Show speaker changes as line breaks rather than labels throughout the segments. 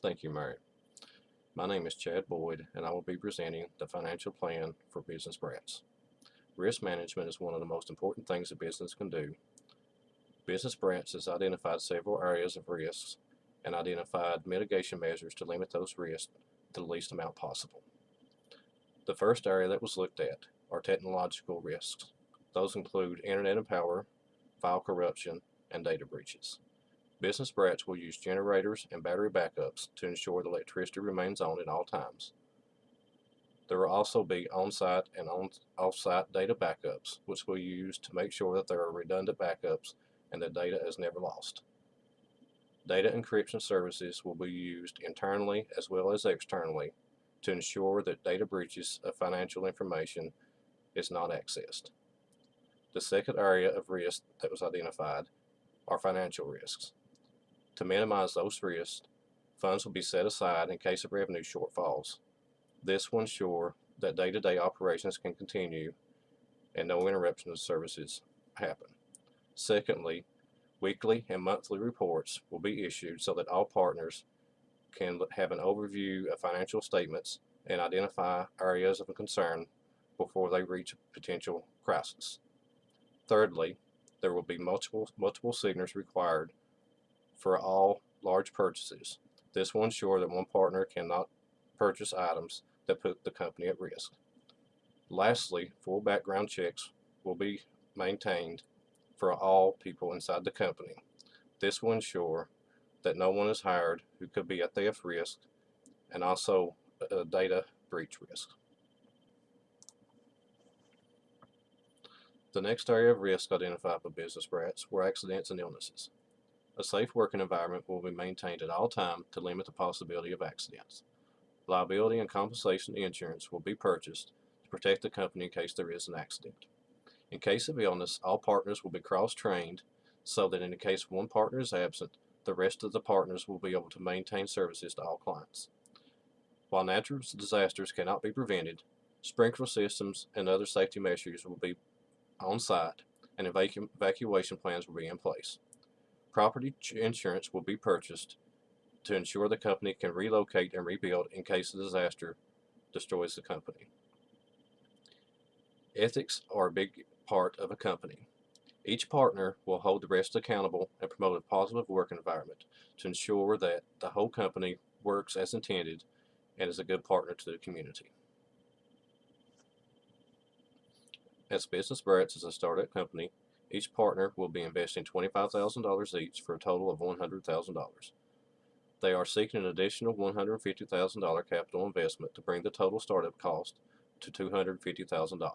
Thank you, Mary. My name is Chad Boyd, and I will be presenting the financial plan for Business Brats. Risk management is one of the most important things a business can do. Business Brats has identified several areas of risks and identified mitigation measures to limit those risks to the least amount possible. The first area that was looked at are technological risks. Those include internet and power, file corruption, and data breaches. Business Brats will use generators and battery backups to ensure the electricity remains on at all times. There will also be on-site and off-site data backups, which we'll use to make sure that there are redundant backups and that data is never lost. Data encryption services will be used internally as well as externally to ensure that data breaches of financial information is not accessed. The second area of risk that was identified are financial risks. To minimize those risks, funds will be set aside in case of revenue shortfalls. This will ensure that day-to-day operations can continue and no interruption of services happen. Secondly, weekly and monthly reports will be issued so that all partners can have an overview of financial statements and identify areas of concern before they reach a potential crisis. Thirdly, there will be multiple signatures required for all large purchases. This will ensure that one partner cannot purchase items that put the company at risk. Lastly, full background checks will be maintained for all people inside the company. This will ensure that no one is hired who could be at theft risk and also a data breach risk. The next area of risk identified by Business Brats were accidents and illnesses. A safe working environment will be maintained at all times to limit the possibility of accidents. Liability and compensation insurance will be purchased to protect the company in case there is an accident. In case of illness, all partners will be cross-trained so that in the case one partner is absent, the rest of the partners will be able to maintain services to all clients. While natural disasters cannot be prevented, sprinkler systems and other safety measures will be on site and evacuation plans will be in place. Property insurance will be purchased to ensure the company can relocate and rebuild in case a disaster destroys the company. Ethics are a big part of a company. Each partner will hold the rest accountable and promote a positive work environment to ensure that the whole company works as intended and is a good partner to the community. As Business Brats is a startup company, each partner will be investing $25,000 each for a total of $100,000. They are seeking an additional $150,000 capital investment to bring the total startup cost to $250,000.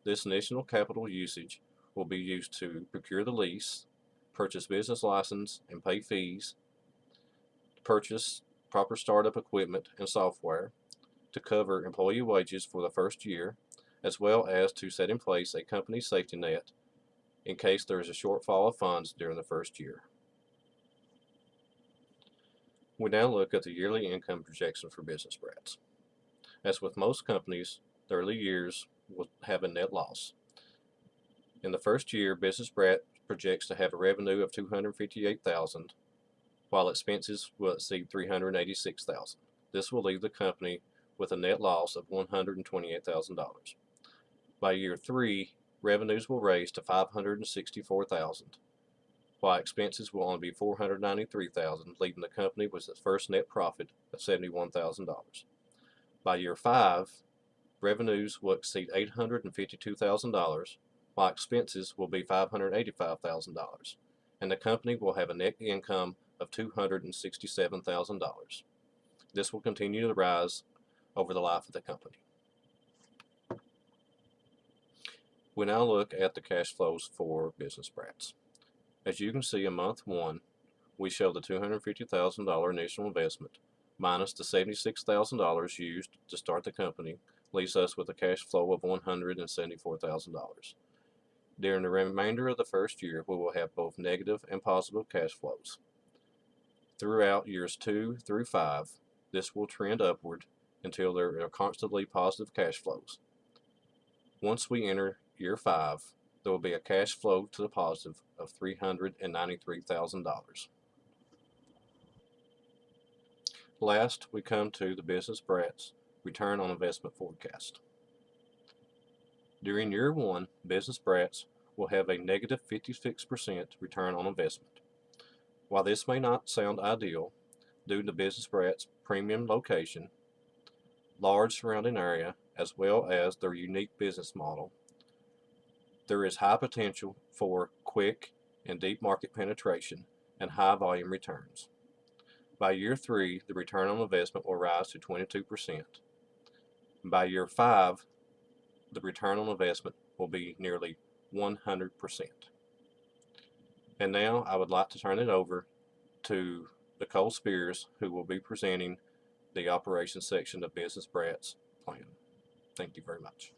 This initial capital usage will be used to procure the lease, purchase business license and pay fees, purchase proper startup equipment and software, to cover employee wages for the first year, as well as to set in place a company safety net in case there is a shortfall of funds during the first year. We now look at the yearly income projection for Business Brats. As with most companies, the early years will have a net loss. In the first year, Business Brat projects to have a revenue of $258,000, while expenses will exceed $386,000. This will leave the company with a net loss of $128,000. By year 3, revenues will raise to $564,000, while expenses will only be $493,000, leaving the company with its first net profit of $71,000. By year 5, revenues will exceed $852,000, while expenses will be $585,000, and the company will have a net income of $267,000. This will continue to rise over the life of the company. We now look at the cash flows for Business Brats. As you can see in month 1, we show the $250,000 initial investment minus the $76,000 used to start the company leaves us with a cash flow of $174,000. During the remainder of the first year, we will have both negative and positive cash flows. Throughout years 2 through 5, this will trend upward until there are constantly positive cash flows. Once we enter year 5, there will be a cash flow to the positive of $393,000. Last, we come to the Business Brats return on investment forecast. During year one, Business Brats will have a negative 56% return on investment. While this may not sound ideal, due to Business Brats' premium location, large surrounding area, as well as their unique business model, there is high potential for quick and deep market penetration and high volume returns. By year three, the return on investment will rise to 22%. By year five, the return on investment will be nearly 100%. And now I would like to turn it over to Nicole Spears, who will be presenting the operations section of Business Brats plan. Thank you very much.